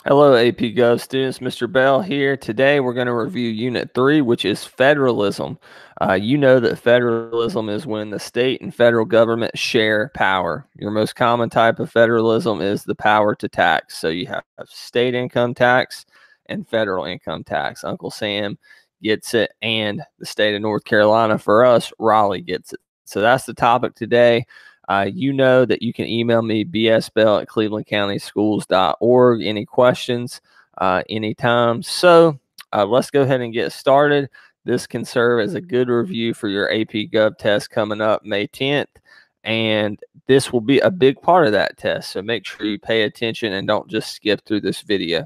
Hello, AP Gov students. Mr. Bell here. Today we're going to review Unit 3, which is Federalism. You know that federalism is when the state and federal government share power. Your most common type of federalism is the power to tax. So you have state income tax and federal income tax. Uncle Sam gets it, and the state of North Carolina, for us, Raleigh gets it. So that's the topic today. You know that you can email me, bsbell@clevelandcountyschools.org. Any questions, anytime. So let's go ahead and get started. This can serve as a good review for your AP Gov test coming up May 10th. And this will be a big part of that test. So make sure you pay attention and don't just skip through this video.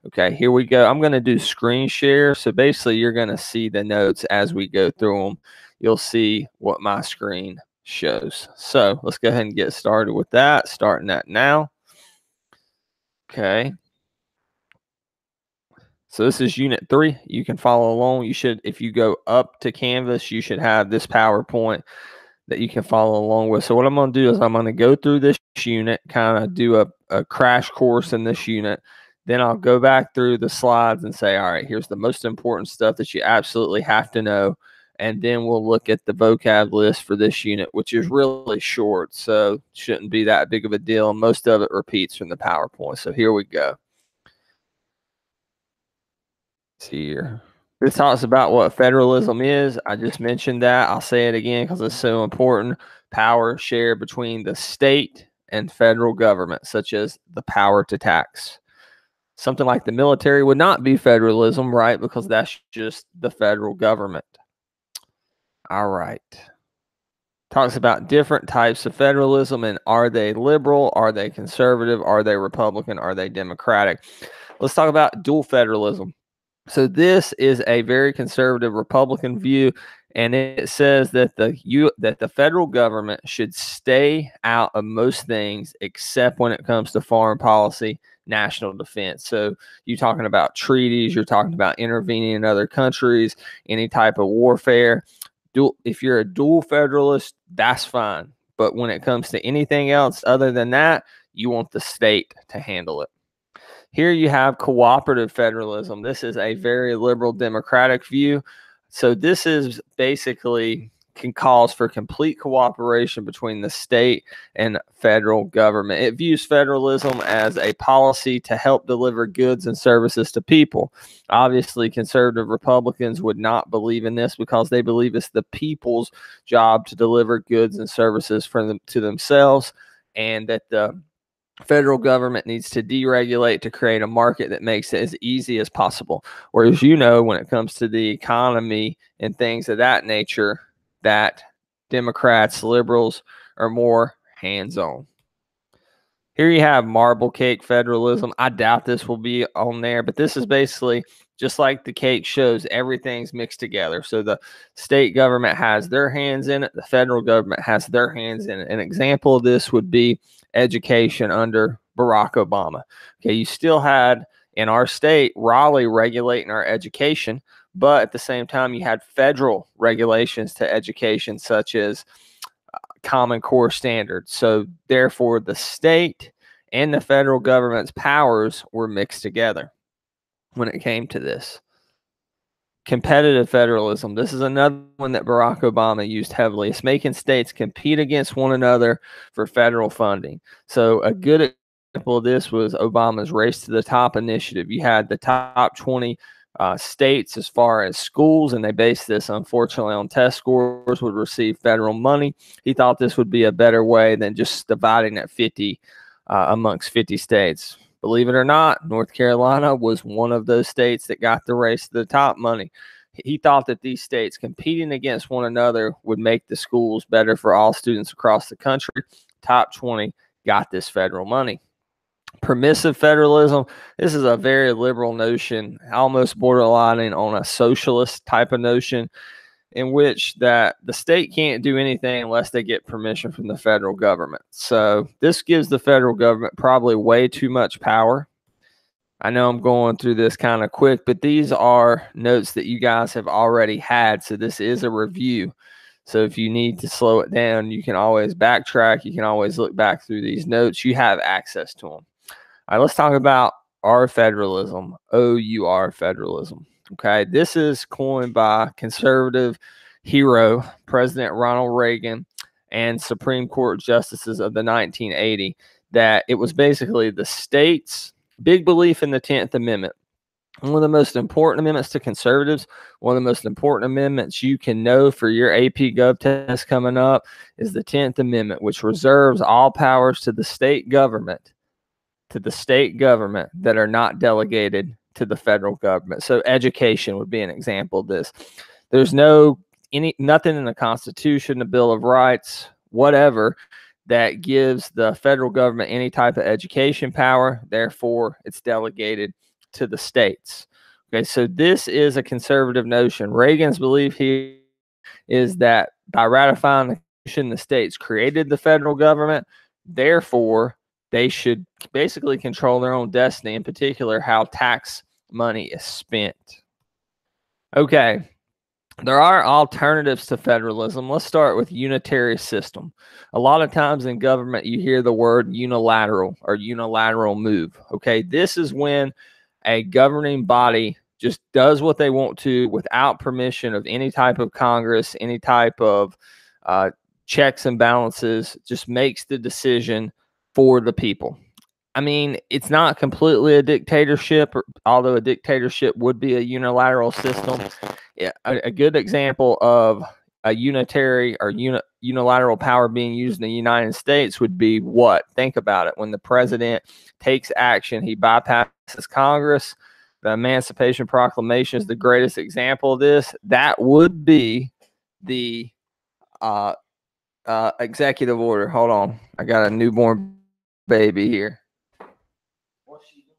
Okay, here we go. I'm going to do screen share. So basically, you're going to see the notes as we go through them. You'll see what my screen shows. So let's go ahead and get started with that. Starting that now. Okay. So this is Unit 3. You can follow along. You should, if you go up to Canvas, you should have this PowerPoint that you can follow along with. So what I'm going to do is I'm going to go through this unit, kind of do a crash course in this unit. Then I'll go back through the slides and say, all right, here's the most important stuff that you absolutely have to know. And then we'll look at the vocab list for this unit, which is really short, so shouldn't be that big of a deal. Most of it repeats from the PowerPoint. So here we go. Let's see here. This talks about what federalism is. I just mentioned that. I'll say it again because it's so important. Power shared between the state and federal government, such as the power to tax. Something like the military would not be federalism, right? Because that's just the federal government. All right. Talks about different types of federalism and are they liberal? Are they conservative? Are they Republican? Are they Democratic? Let's talk about dual federalism. So this is a very conservative Republican view, and it says that the federal government should stay out of most things except when it comes to foreign policy, national defense. So you're talking about treaties, you're talking about intervening in other countries, any type of warfare. If you're a dual federalist, that's fine. But when it comes to anything else other than that, you want the state to handle it. Here you have cooperative federalism. This is a very liberal democratic view. So this is basically calls for complete cooperation between the state and federal government. It views federalism as a policy to help deliver goods and services to people. Obviously, conservative Republicans would not believe in this because they believe it's the people's job to deliver goods and services to themselves, and that the federal government needs to deregulate to create a market that makes it as easy as possible. Whereas, you know, when it comes to the economy and things of that nature, that Democrats, liberals are more hands-on. Here you have marble cake federalism. I doubt this will be on there, but this is basically just like the cake shows, everything's mixed together. So the state government has their hands in it, the federal government has their hands in it. An example of this would be education under Barack Obama. Okay, you still had in our state Raleigh regulating our education, but at the same time you had federal regulations to education, such as Common Core standards. So therefore the state and the federal government's powers were mixed together when it came to this. Competitive federalism. This is another one that Barack Obama used heavily. It's making states compete against one another for federal funding. So a good example of this was Obama's Race to the Top initiative. You had the top 20 states as far as schools, and they based this, unfortunately, on test scores, would receive federal money. He thought this would be a better way than just dividing at 50 amongst 50 states. Believe it or not, North Carolina was one of those states that got the Race to the Top money. He thought that these states competing against one another would make the schools better for all students across the country. Top 20 got this federal money. Permissive federalism. This is a very liberal notion, almost borderlining on a socialist type of notion, in which that the state can't do anything unless they get permission from the federal government. So this gives the federal government probably way too much power. I know I'm going through this kind of quick, but these are notes that you guys have already had. So this is a review. So if you need to slow it down, you can always backtrack. You can always look back through these notes. You have access to them. All right, let's talk about our federalism, OUR federalism. Okay, this is coined by conservative hero President Ronald Reagan and Supreme Court justices of the 1980. That it was basically the states' big belief in the 10th Amendment. One of the most important amendments to conservatives, one of the most important amendments you can know for your AP Gov test coming up is the 10th Amendment, which reserves all powers to the state government that are not delegated to the federal government. So education would be an example of this. There's nothing in the Constitution, the Bill of Rights, whatever, that gives the federal government any type of education power. Therefore, it's delegated to the states. Okay, so this is a conservative notion. Reagan's belief here is that by ratifying the Constitution, the states created the federal government. Therefore, they should basically control their own destiny, in particular, how tax money is spent. Okay, there are alternatives to federalism. Let's start with unitary system. A lot of times in government, you hear the word unilateral or unilateral move. Okay, this is when a governing body just does what they want to without permission of any type of Congress, any type of checks and balances, just makes the decision for the people. I mean, it's not completely a dictatorship, although a dictatorship would be a unilateral system. Yeah, a good example of a unitary or unilateral power being used in the United States would be what? Think about it. When the president takes action, he bypasses Congress. The Emancipation Proclamation is the greatest example of this. That would be the executive order. Hold on. I got a newborn baby here. What's she doing?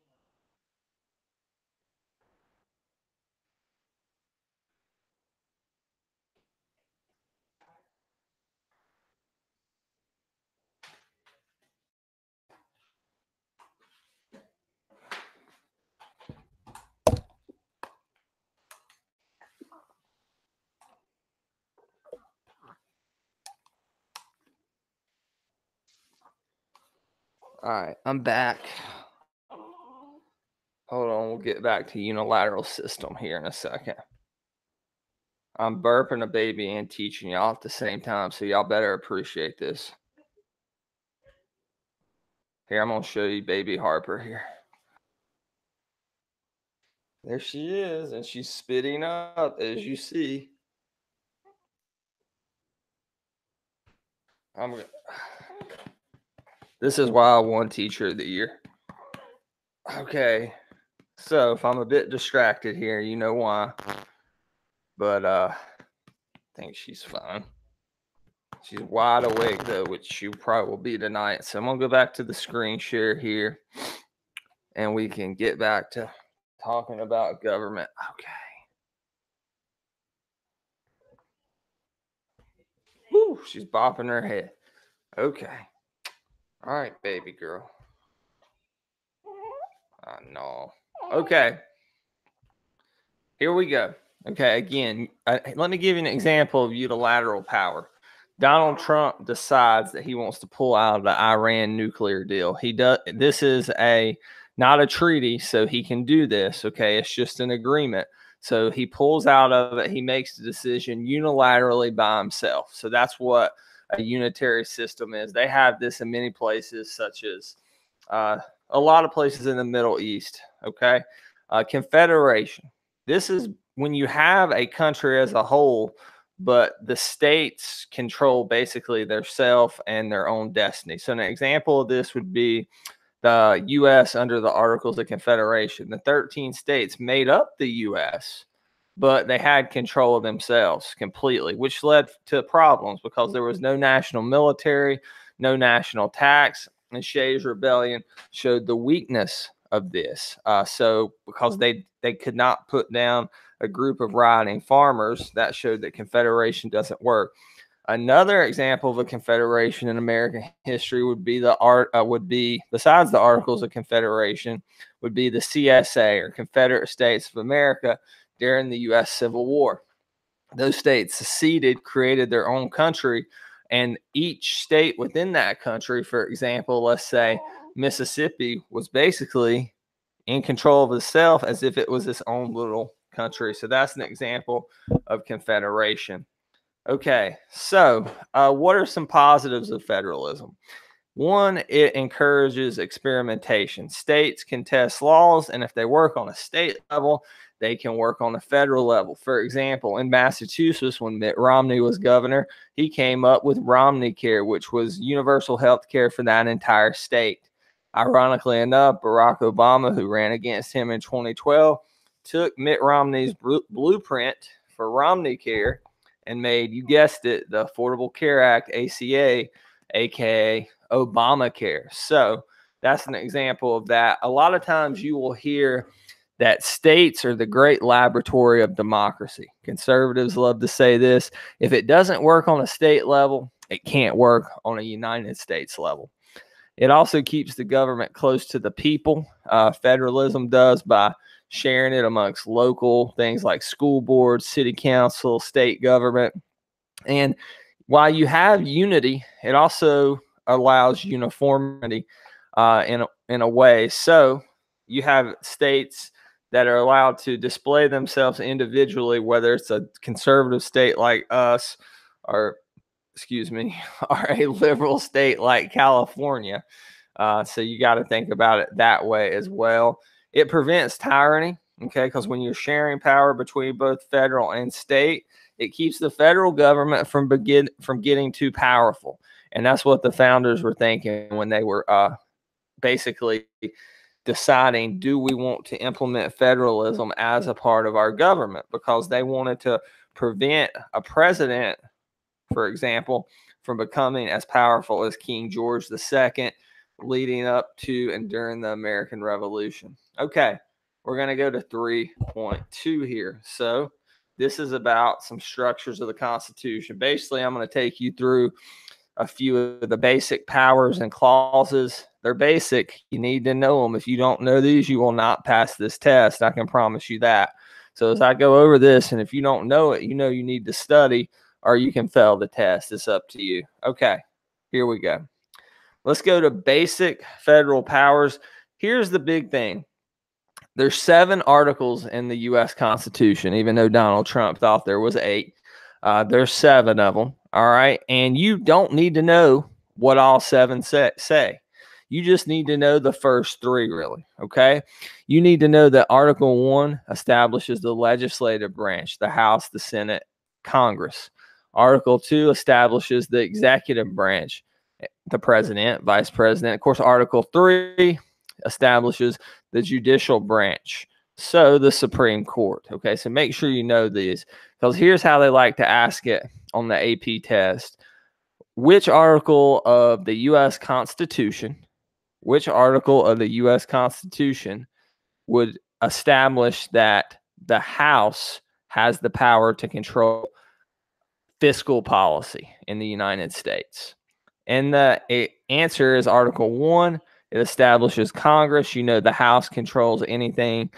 All right, I'm back. Hold on, we'll get back to unilateral system here in a second. I'm burping a baby and teaching y'all at the same time, so y'all better appreciate this. Here, I'm going to show you baby Harper here. There she is, and she's spitting up, as you see. This is why I won Teacher of the Year. Okay, so if I'm a bit distracted here, you know why. But I think she's fine. She's wide awake, though, which she probably will be tonight. So I'm going to go back to the screen share here, and we can get back to talking about government. Okay. Woo, she's bopping her head. Okay. All right, baby girl. No. Okay. Here we go. Okay, again, let me give you an example of unilateral power. Donald Trump decides that he wants to pull out of the Iran nuclear deal. He does. This is not a treaty, so he can do this. Okay, it's just an agreement. So he pulls out of it. He makes the decision unilaterally by himself. So that's what a unitary system is. They have this in many places, such as a lot of places in the Middle East. Okay, confederation. This is when you have a country as a whole, but the states control basically their self and their own destiny. So an example of this would be the U.S. under the Articles of Confederation. The 13 states made up the U.S., but they had control of themselves completely, which led to problems because there was no national military, no national tax, and Shays' Rebellion showed the weakness of this. So because they could not put down a group of rioting farmers, that showed that confederation doesn't work. Another example of a confederation in American history would be besides the Articles of Confederation, would be the CSA, or Confederate States of America, during the U.S. Civil War. Those states seceded, created their own country, and each state within that country, for example, let's say Mississippi, was basically in control of itself as if it was its own little country. So that's an example of confederation. Okay, so what are some positives of federalism? One, it encourages experimentation. States can test laws, and if they work on a state level, they can work on a federal level. For example, in Massachusetts, when Mitt Romney was governor, he came up with Romney Care, which was universal health care for that entire state. Ironically enough, Barack Obama, who ran against him in 2012, took Mitt Romney's blueprint for Romney Care and made, you guessed it, the Affordable Care Act, ACA, aka Obamacare. So that's an example of that. A lot of times you will hear that states are the great laboratory of democracy. Conservatives love to say this. If it doesn't work on a state level, it can't work on a United States level. It also keeps the government close to the people. Federalism does by sharing it amongst local things like school boards, city council, state government. And while you have unity, it also allows uniformity in a way. So you have states that are allowed to display themselves individually, whether it's a conservative state like us or, excuse me, or a liberal state like California. So you got to think about it that way as well. It prevents tyranny, okay, because when you're sharing power between both federal and state, it keeps the federal government from getting too powerful. And that's what the founders were thinking when they were basically deciding, do we want to implement federalism as a part of our government? Because they wanted to prevent a president, for example, from becoming as powerful as King George II leading up to and during the American Revolution. Okay, we're going to go to 3.2 here. So this is about some structures of the Constitution. Basically, I'm going to take you through a few of the basic powers and clauses. They're basic. You need to know them. If you don't know these, you will not pass this test. I can promise you that. So as I go over this, and if you don't know it, you know you need to study, or you can fail the test. It's up to you. Okay, here we go. Let's go to basic federal powers. Here's the big thing. There's 7 articles in the U.S. Constitution, even though Donald Trump thought there was 8. There's 7 of them, all right? And you don't need to know what all 7 say. You just need to know the first 3, really, okay? You need to know that Article 1 establishes the legislative branch, the House, the Senate, Congress. Article 2 establishes the executive branch, the president, vice president. Of course, Article 3 establishes the judicial branch, so the Supreme Court. Okay, so make sure you know these, because here's how they like to ask it on the AP test. Which article of the U.S. Constitution, would establish that the House has the power to control fiscal policy in the United States? And the answer is Article 1. It establishes Congress. You know, the House controls anything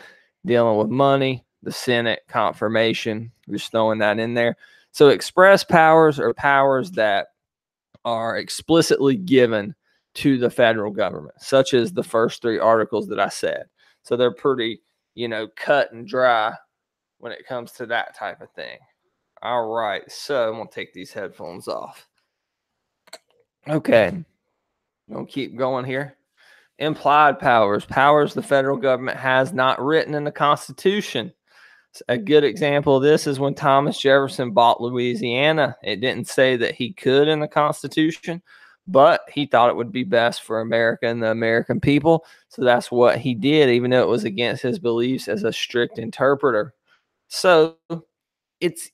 dealing with money. The Senate, confirmation. Just throwing that in there. So express powers are powers that are explicitly given to the federal government, such as the first 3 articles that I said. So they're pretty, cut and dry when it comes to that type of thing. All right. So I'm going to take these headphones off. Okay. We'll keep going here. Implied powers, powers the federal government has not written in the Constitution. A good example of this is when Thomas Jefferson bought Louisiana. It didn't say that he could in the Constitution, but he thought it would be best for America and the American people. So that's what he did, even though it was against his beliefs as a strict interpreter. So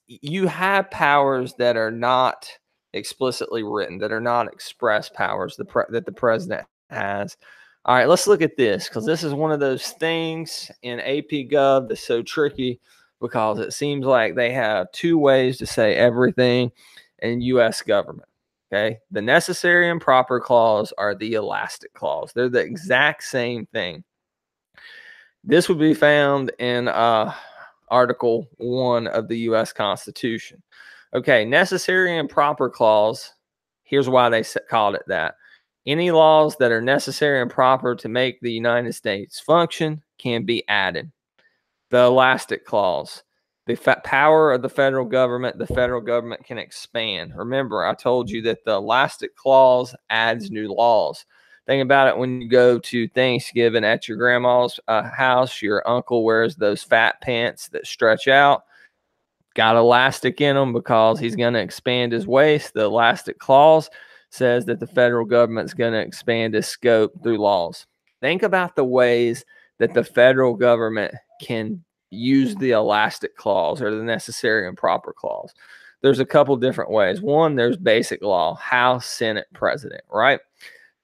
you have powers that are not explicitly written, that are not express powers that the president has. All right, let's look at this, because this is one of those things in AP Gov that's so tricky, because it seems like they have 2 ways to say everything in U.S. government. Okay, the necessary and proper clause are the elastic clause. They're the exact same thing. This would be found in Article 1 of the U.S. Constitution. Okay, necessary and proper clause. Here's why they called it that. Any laws that are necessary and proper to make the United States function can be added. The elastic clause. The power of the federal government can expand. Remember, I told you that the elastic clause adds new laws. Think about it when you go to Thanksgiving at your grandma's house, your uncle wears those fat pants that stretch out. Got elastic in them because he's going to expand his waist. The elastic clause says that the federal government's going to expand its scope through laws. Think about the ways that the federal government can use the elastic clause or the necessary and proper clause. There's a couple different ways. One, there's basic law, House, Senate, President, right?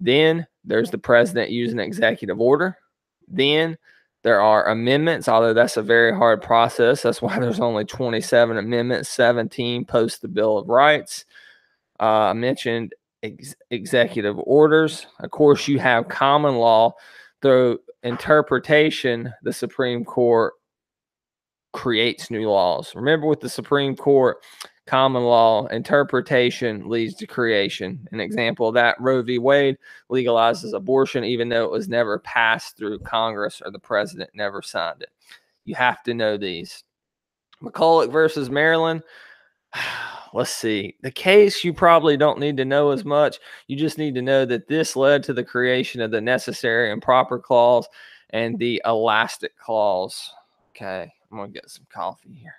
Then there's the president using executive order. Then there are amendments, although that's a very hard process. That's why there's only 27 amendments, 17 post the Bill of Rights. I mentioned executive orders. Of course, you have common law. Through interpretation, the Supreme Court creates new laws. Remember, with the Supreme Court, common law interpretation leads to creation. An example of that, Roe v. Wade legalizes abortion even though it was never passed through Congress or the president never signed it. You have to know these. McCulloch versus Maryland. Let's see. The case you probably don't need to know as much. You just need to know that this led to the creation of the necessary and proper clause and the elastic clause. Okay, I'm going to get some coffee here.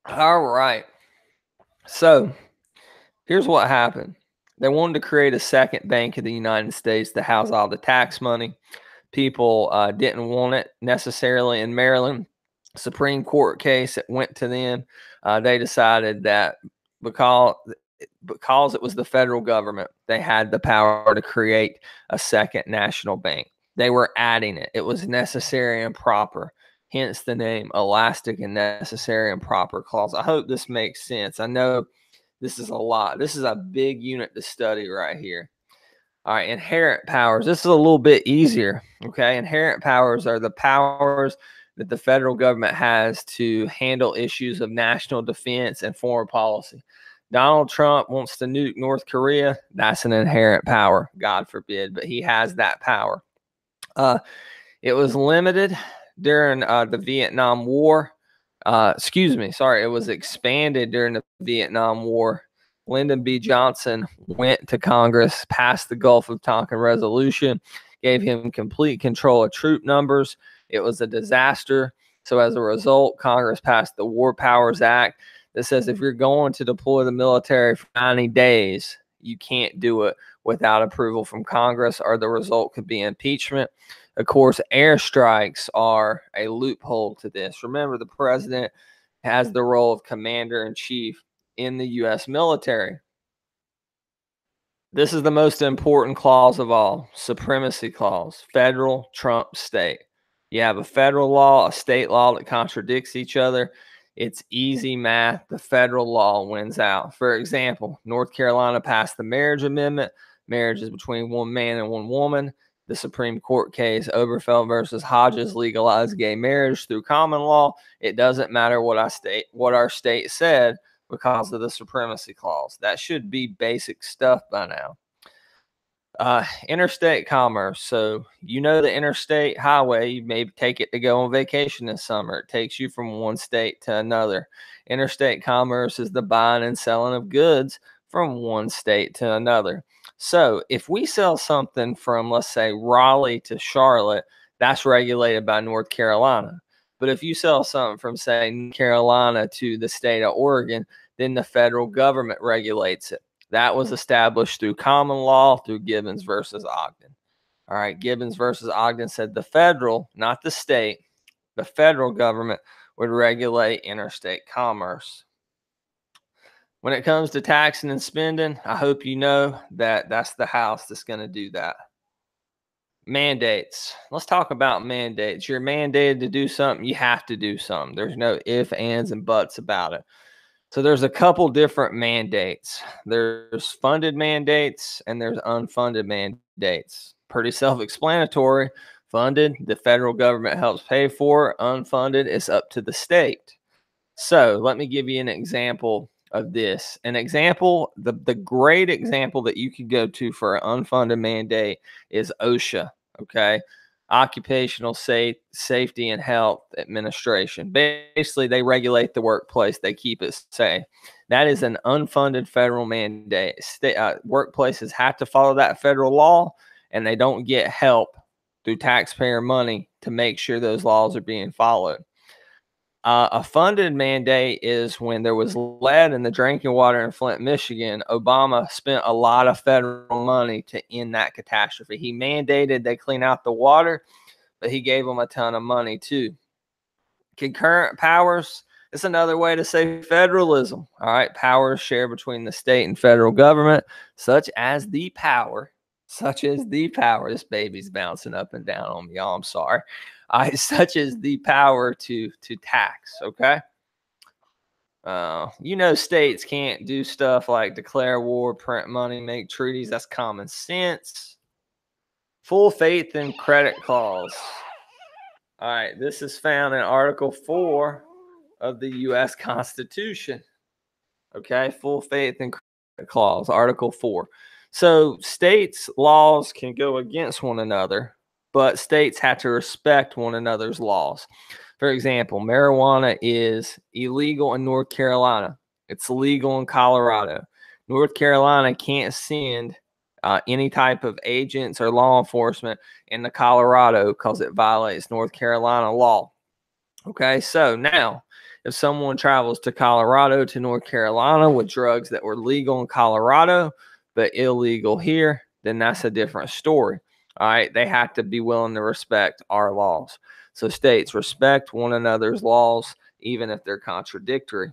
All right. So here's what happened. They wanted to create a second bank of the United States to house all the tax money. People didn't want it necessarily in Maryland. Supreme Court case, it went to them. They decided that because it was the federal government, they had the power to create a second national bank. They were adding it. It was necessary and proper. Hence the name elastic and necessary and proper clause. I hope this makes sense. I know this is a lot. This is a big unit to study right here. All right, inherent powers. This is a little bit easier, okay? Inherent powers are the powers that the federal government has to handle issues of national defense and foreign policy. Donald Trump wants to nuke North Korea. That's an inherent power, God forbid, but he has that power. It was limited during the Vietnam War. It was expanded during the Vietnam War. Lyndon B. Johnson went to Congress, passed the Gulf of Tonkin Resolution, gave him complete control of troop numbers. It was a disaster. So as a result, Congress passed the War Powers Act that says if you're going to deploy the military for 90 days, you can't do it without approval from Congress, or the result could be impeachment. Of course, airstrikes are a loophole to this. Remember, the president has the role of commander-in-chief in the U.S. military. This is the most important clause of all, supremacy clause, federal, Trump, state. You have a federal law, a state law that contradicts each other. It's easy math. The federal law wins out. For example, North Carolina passed the marriage amendment. Marriage is between one man and one woman. The Supreme Court case, Obergefell versus Hodges, legalized gay marriage through common law. It doesn't matter what our state said because of the supremacy clause. That should be basic stuff by now. Interstate commerce. So you know the interstate highway, you may take it to go on vacation this summer. It takes you from one state to another. Interstate commerce is the buying and selling of goods from one state to another. So if we sell something from, let's say, Raleigh to Charlotte, that's regulated by North Carolina. But if you sell something from, say, North Carolina to the state of Oregon, then the federal government regulates it. That was established through common law, through Gibbons versus Ogden. All right, Gibbons versus Ogden said the federal, not the state, the federal government would regulate interstate commerce. When it comes to taxing and spending, I hope you know that that's the House that's going to do that. Mandates. Let's talk about mandates. You're mandated to do something, you have to do something. There's no ifs, ands, and buts about it. So there's a couple different mandates. There's funded mandates and there's unfunded mandates. Pretty self-explanatory. Funded, the federal government helps pay for. Unfunded, it's up to the state. So let me give you an example of this. An example, the great example that you could go to for an unfunded mandate is OSHA, okay? Occupational Safety and Health Administration. Basically, they regulate the workplace. They keep it safe. That is an unfunded federal mandate. Workplaces have to follow that federal law, and they don't get help through taxpayer money to make sure those laws are being followed. A funded mandate is when there was lead in the drinking water in Flint, Michigan. Obama spent a lot of federal money to end that catastrophe. He mandated they clean out the water, but he gave them a ton of money too. Concurrent powers is another way to say federalism. All right, powers shared between the state and federal government, such as the power. This baby's bouncing up and down on me, y'all. I'm sorry. Such as the power to tax. Okay. States can't do stuff like declare war, print money, make treaties. That's common sense. Full faith and credit clause. All right, this is found in Article 4 of the U.S. Constitution. Okay, full faith and credit clause, Article 4. So states' laws can go against one another, but states have to respect one another's laws. For example, marijuana is illegal in North Carolina. It's legal in Colorado. North Carolina can't send any type of agents or law enforcement into Colorado because it violates North Carolina law. Okay, so now if someone travels to Colorado to North Carolina with drugs that were legal in Colorado but illegal here, then that's a different story. All right, they have to be willing to respect our laws. So states respect one another's laws, even if they're contradictory.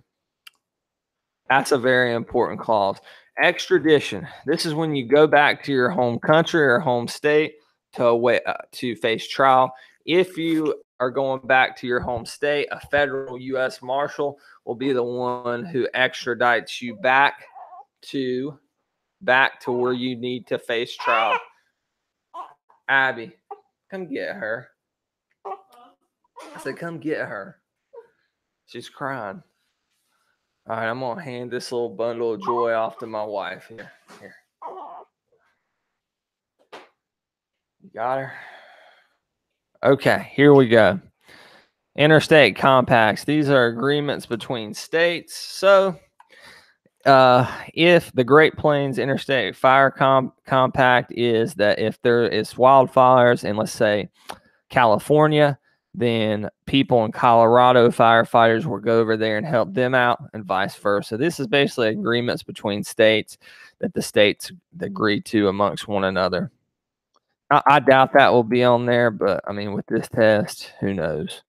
That's a very important clause. Extradition. This is when you go back to your home country or home state to face trial. If you are going back to your home state, a federal U.S. Marshal will be the one who extradites you back to where you need to face trial. Abby, come get her. I said, come get her. She's crying. All right, I'm going to hand this little bundle of joy off to my wife. Here. You got her? Okay, here we go. Interstate compacts. These are agreements between states. So if the Great Plains Interstate Fire Compact is that if there is wildfires in, let's say, California, then people in Colorado, firefighters, will go over there and help them out, and vice versa. This is basically agreements between states that the states agree to amongst one another. I doubt that will be on there, but I mean, with this test, who knows?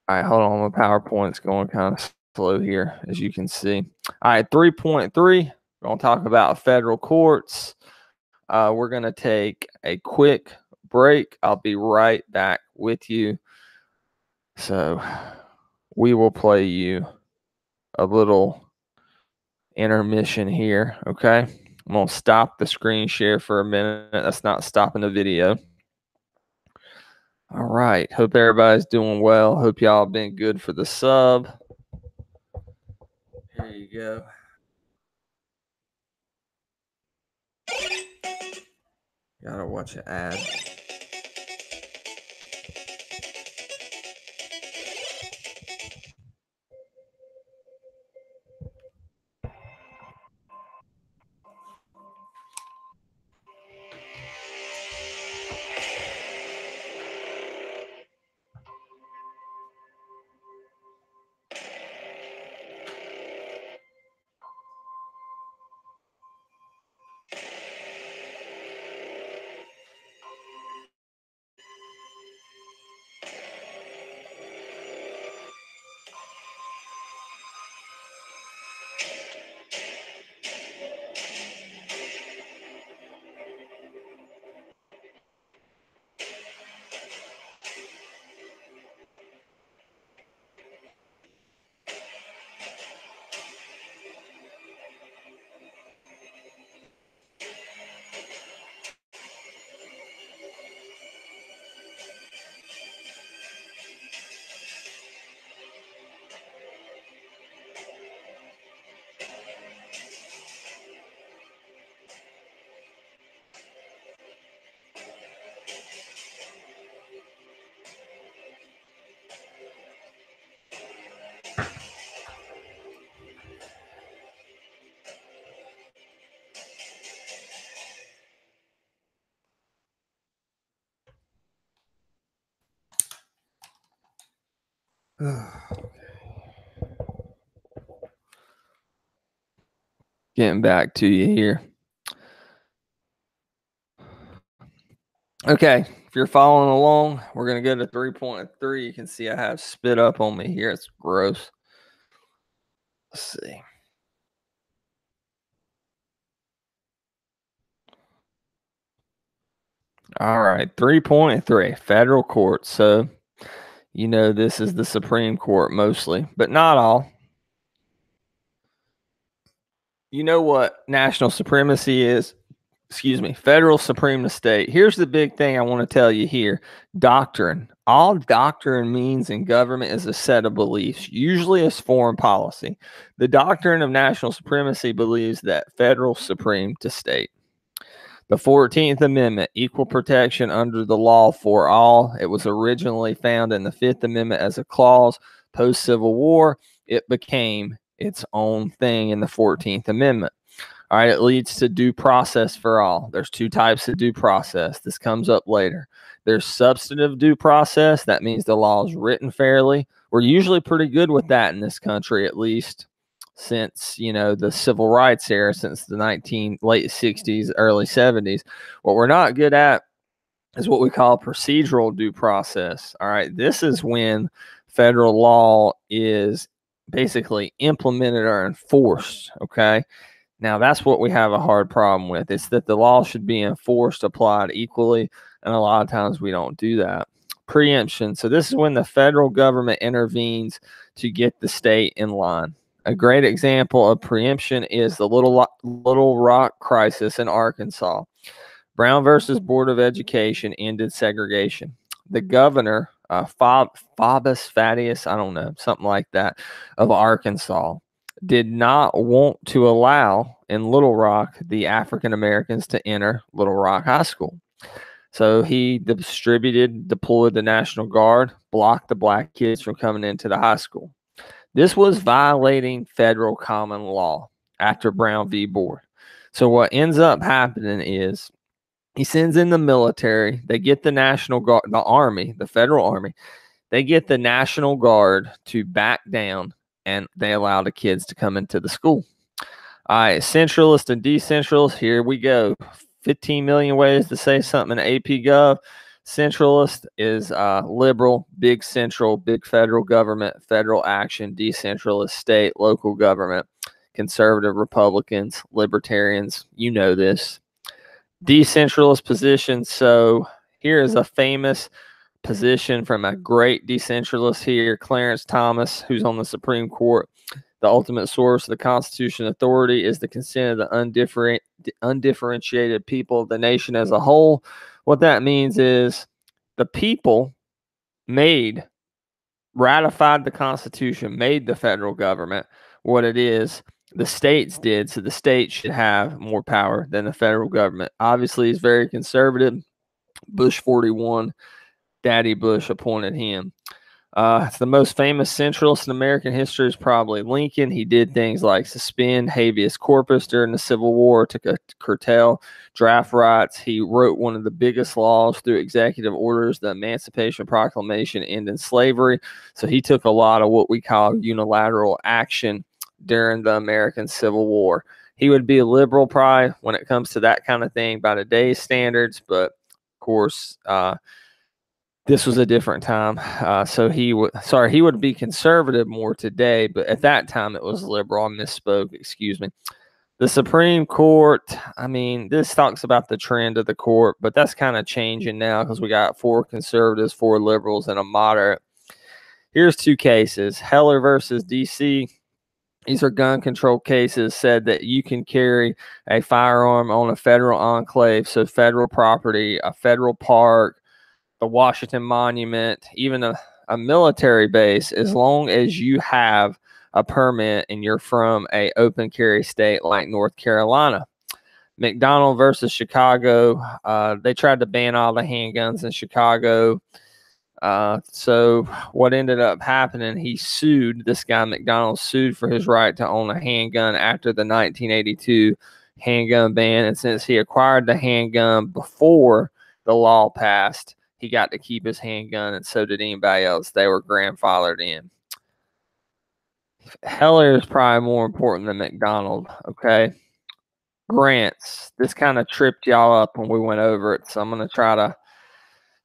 All right, hold on. My PowerPoint's going kind of slow here, as you can see. All right, 3.3, we're going to talk about federal courts. We're going to take a quick break. I'll be right back with you. So we will play you a little intermission here, okay? I'm going to stop the screen share for a minute. That's not stopping the video. All right. Hope everybody's doing well. Hope y'all been good for the sub. Here you go. Gotta watch an ad. Getting back to you here. Okay, if you're following along, we're going to go to 3.3. You can see I have spit up on me here. It's gross. Let's see. All right, 3.3, federal court. So, you know, this is the Supreme Court mostly, but not all. You know what national supremacy is? Excuse me, federal supreme to state. Here's the big thing I want to tell you here. Doctrine. All doctrine means in government is a set of beliefs, usually as foreign policy. The doctrine of national supremacy believes that federal supreme to state. The 14th Amendment, equal protection under the law for all. It was originally found in the 5th Amendment as a clause. Post-Civil War, it became its own thing in the 14th Amendment. All right, it leads to due process for all. There's two types of due process. This comes up later. There's substantive due process. That means the law is written fairly. We're usually pretty good with that in this country, at least since, you know, the civil rights era, since the late 60s, early 70s. What we're not good at is what we call procedural due process. All right, this is when federal law is basically implemented or enforced. Okay. Now, that's what we have a hard problem with. It's that the law should be enforced, applied equally, and a lot of times we don't do that. Preemption. So this is when the federal government intervenes to get the state in line. A great example of preemption is the Little Rock crisis in Arkansas. Brown versus Board of Education ended segregation. The governor, Thaddeus, I don't know, something like that, of Arkansas, did not want to allow in Little Rock the African Americans to enter Little Rock High School. So he deployed the National Guard, blocked the black kids from coming into the high school. This was violating federal common law after Brown v. Board. So what ends up happening is he sends in the military. They get the National Guard, the Army, the federal Army. They get the National Guard to back down, and they allow the kids to come into the school. All right, centralist and decentralist, here we go. 15 million ways to say something in AP Gov. Centralist is liberal, big central, big federal government, federal action. Decentralist, state, local government. Conservative, Republicans, libertarians, you know this. Decentralist position. So here is a famous position from a great decentralist here, Clarence Thomas, who's on the Supreme Court. The ultimate source of the Constitution authority is the consent of the undifferentiated people of the nation as a whole. What that means is the people ratified the Constitution, made the federal government what it is. The states did, so the states should have more power than the federal government. Obviously, he's very conservative. Bush 41, Daddy Bush appointed him. It's the most famous centralist in American history is probably Lincoln. He did things like suspend habeas corpus during the Civil War to curtail draft rights. He wrote one of the biggest laws through executive orders, the Emancipation Proclamation ending slavery. So he took a lot of what we call unilateral action during the American Civil War. He would be a liberal probably when it comes to that kind of thing by today's standards, but of course, this was a different time. So he would be conservative more today, but at that time it was liberal. I misspoke, excuse me. The Supreme Court, I mean, this talks about the trend of the court, but that's kind of changing now because we got 4 conservatives, 4 liberals, and a moderate. Here's 2 cases. Heller versus D.C. These are gun control cases, said that you can carry a firearm on a federal enclave, so federal property, a federal park, the Washington Monument, even a military base, as long as you have a permit and you're from a open carry state like North Carolina. McDonald versus Chicago, they tried to ban all the handguns in Chicago. So what ended up happening, this guy McDonald sued for his right to own a handgun after the 1982 handgun ban. And since he acquired the handgun before the law passed, he got to keep his handgun, and so did anybody else. They were grandfathered in. Heller is probably more important than McDonald, okay? Grants. This kind of tripped y'all up when we went over it, so I'm going to try to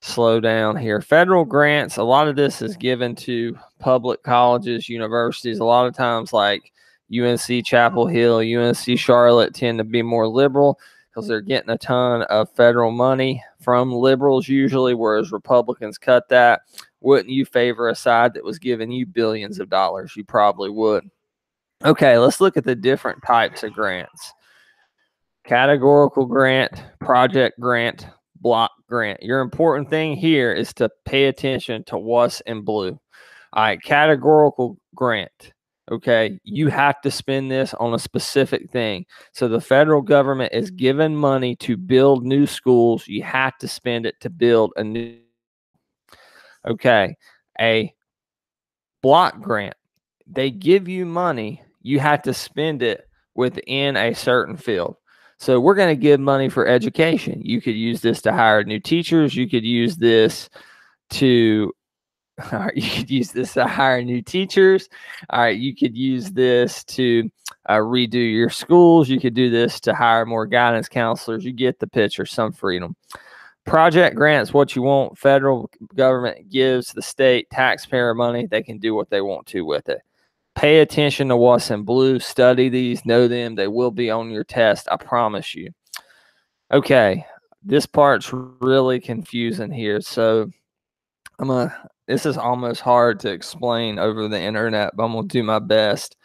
slow down here. Federal grants, a lot of this is given to public colleges, universities. A lot of times, like UNC Chapel Hill, UNC Charlotte, tend to be more liberal because they're getting a ton of federal money from liberals usually, whereas Republicans cut that. Wouldn't you favor a side that was giving you billions of dollars? You probably would. Okay, let's look at the different types of grants. Categorical grant, project grant, block grant. Your important thing here is to pay attention to what's in blue. All right, categorical grant. Okay, you have to spend this on a specific thing. So the federal government is given money to build new schools. You have to spend it to build a new. Okay, a block grant. They give you money. You have to spend it within a certain field. So we're going to give money for education. You could use this to hire new teachers. You could use this to hire new teachers. All right, you could use this to redo your schools. You could do this to hire more guidance counselors. You get the picture. Some freedom. Project grants, what you want. Federal government gives the state taxpayer money. They can do what they want to with it. Pay attention to what's in blue. Study these. Know them. They will be on your test. I promise you. Okay. This part's really confusing here. So this is almost hard to explain over the internet, but I'm going to do my best.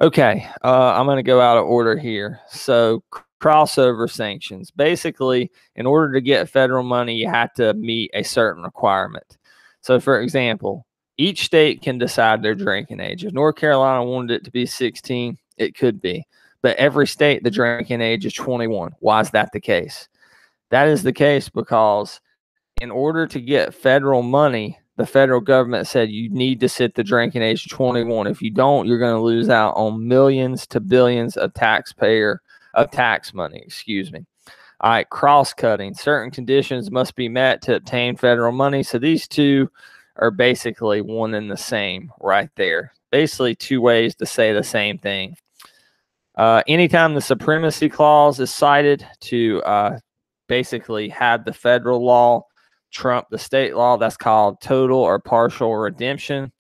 Okay. I'm going to go out of order here. So crossover sanctions. Basically, in order to get federal money, you have to meet a certain requirement. So, for example, each state can decide their drinking age. If North Carolina wanted it to be 16, it could be. But every state, the drinking age is 21. Why is that the case? That is the case because in order to get federal money, the federal government said you need to set the drinking age to 21. If you don't, you're going to lose out on millions to billions of tax money. Excuse me. All right, cross-cutting. Certain conditions must be met to obtain federal money. So these two are basically one and the same right there. Basically two ways to say the same thing. Anytime the supremacy clause is cited to basically have the federal law trump the state law, that's called total or partial redemption.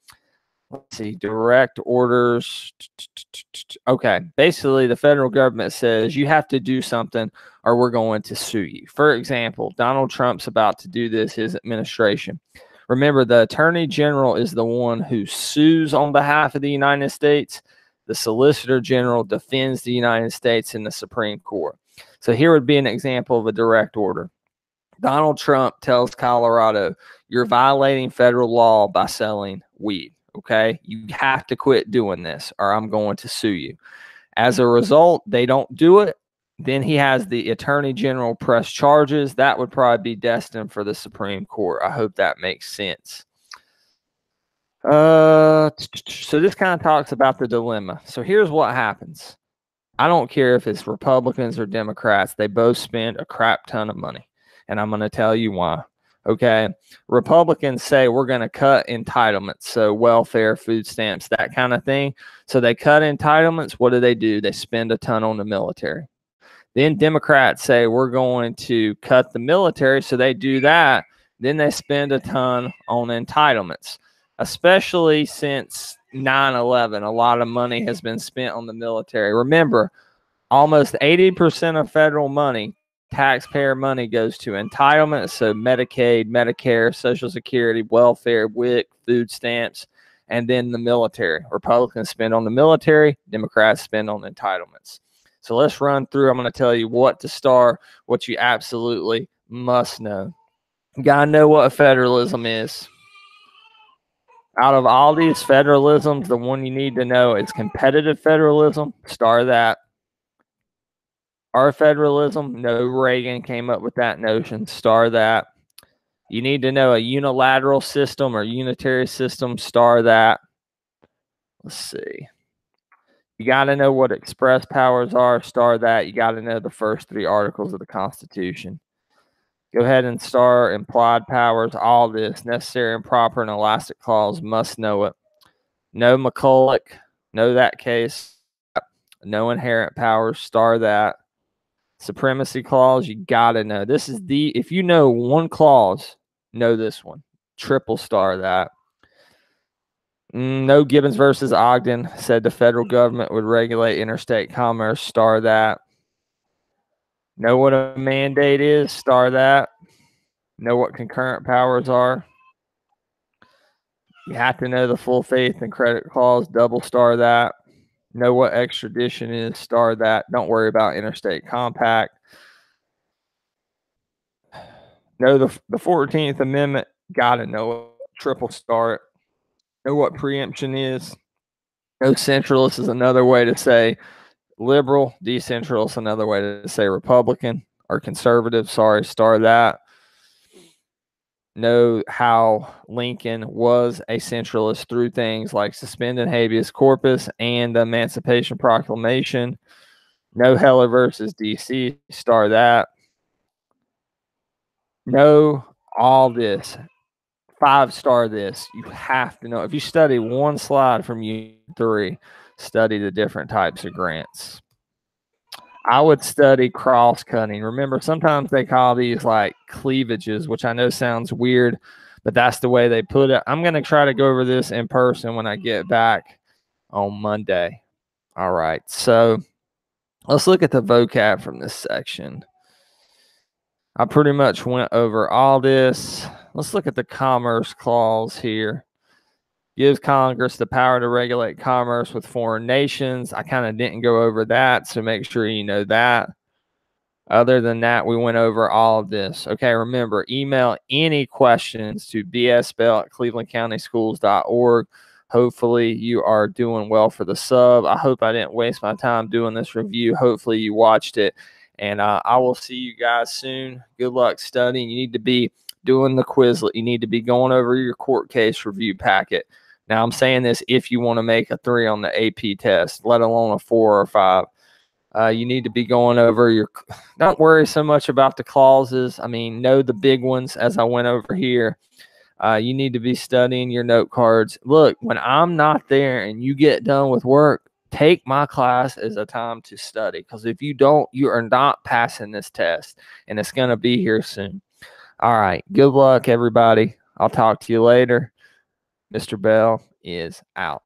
Let's see, direct orders. Okay, basically the federal government says you have to do something or we're going to sue you. For example, Donald Trump's about to do this, his administration. Remember, the Attorney General is the one who sues on behalf of the United States. The Solicitor General defends the United States in the Supreme Court. So here would be an example of a direct order. Donald Trump tells Colorado, you're violating federal law by selling weed. Okay, you have to quit doing this or I'm going to sue you. As a result, they don't do it. Then he has the Attorney General press charges. That would probably be destined for the Supreme Court. I hope that makes sense. So this kind of talks about the dilemma. So here's what happens. I don't care if it's Republicans or Democrats. They both spend a crap ton of money. And I'm going to tell you why. Okay. Republicans say we're going to cut entitlements. So welfare, food stamps, that kind of thing. So they cut entitlements. What do? They spend a ton on the military. Then Democrats say we're going to cut the military. So they do that. Then they spend a ton on entitlements, especially since 9/11. A lot of money has been spent on the military. Remember, almost 80% of federal money, taxpayer money, goes to entitlements. So Medicaid, Medicare, Social Security, welfare, WIC, food stamps, and then the military. Republicans spend on the military. Democrats spend on entitlements. So let's run through. I'm going to tell you what to star, what you absolutely must know. You got to know what federalism is. Out of all these federalisms, the one you need to know is competitive federalism. Star that. Our federalism, no, Reagan came up with that notion. Star that. You need to know a unilateral system or unitary system. Star that. Let's see. You got to know what express powers are. Star that. You got to know the first three articles of the Constitution. Go ahead and star implied powers, all this. Necessary and proper and elastic clause, must know it. No MCCULLOCH, know that case. No inherent powers, star that. Supremacy clause, you gotta know. This is the, if you know one clause, know this one. Triple star that. No Gibbons versus Ogden said the federal government would regulate interstate commerce, star that. Know what a mandate is, star that. Know what concurrent powers are. You have to know the full faith and credit clause, double star that. Know what extradition is, star that. Don't worry about interstate compact. Know the 14th Amendment, gotta know it, triple star it. Know what preemption is. Know centralist is another way to say liberal. Decentralist, another way to say Republican or conservative, sorry, star that. Know how Lincoln was a centralist through things like suspending habeas corpus and the Emancipation Proclamation. Know Heller versus DC, star that. Know all this. 5-star this. You have to know. If you study one slide from U3, study the different types of grants. I would study cross-cutting. Remember, sometimes they call these like cleavages, which I know sounds weird, but that's the way they put it. I'm going to try to go over this in person when I get back on Monday. All right, so let's look at the vocab from this section. I pretty much went over all this. Let's look at the commerce clause here. Gives Congress the power to regulate commerce with foreign nations. I kind of didn't go over that, so make sure you know that. Other than that, we went over all of this. Okay, remember, email any questions to bsbell@clevelandcountyschools.org. Hopefully, you are doing well for the sub. I hope I didn't waste my time doing this review. Hopefully, you watched it. And I will see you guys soon. Good luck studying. You need to be doing the Quizlet. You need to be going over your court case review packet. Now, I'm saying this if you want to make a 3 on the AP test, let alone a 4 or 5. You need to be going over your, don't worry so much about the clauses. I mean, know the big ones as I went over here. You need to be studying your note cards. Look, when I'm not there and you get done with work, take my class as a time to study, because if you don't, you are not passing this test, and it's going to be here soon. All right. Good luck, everybody. I'll talk to you later. Mr. Bell is out.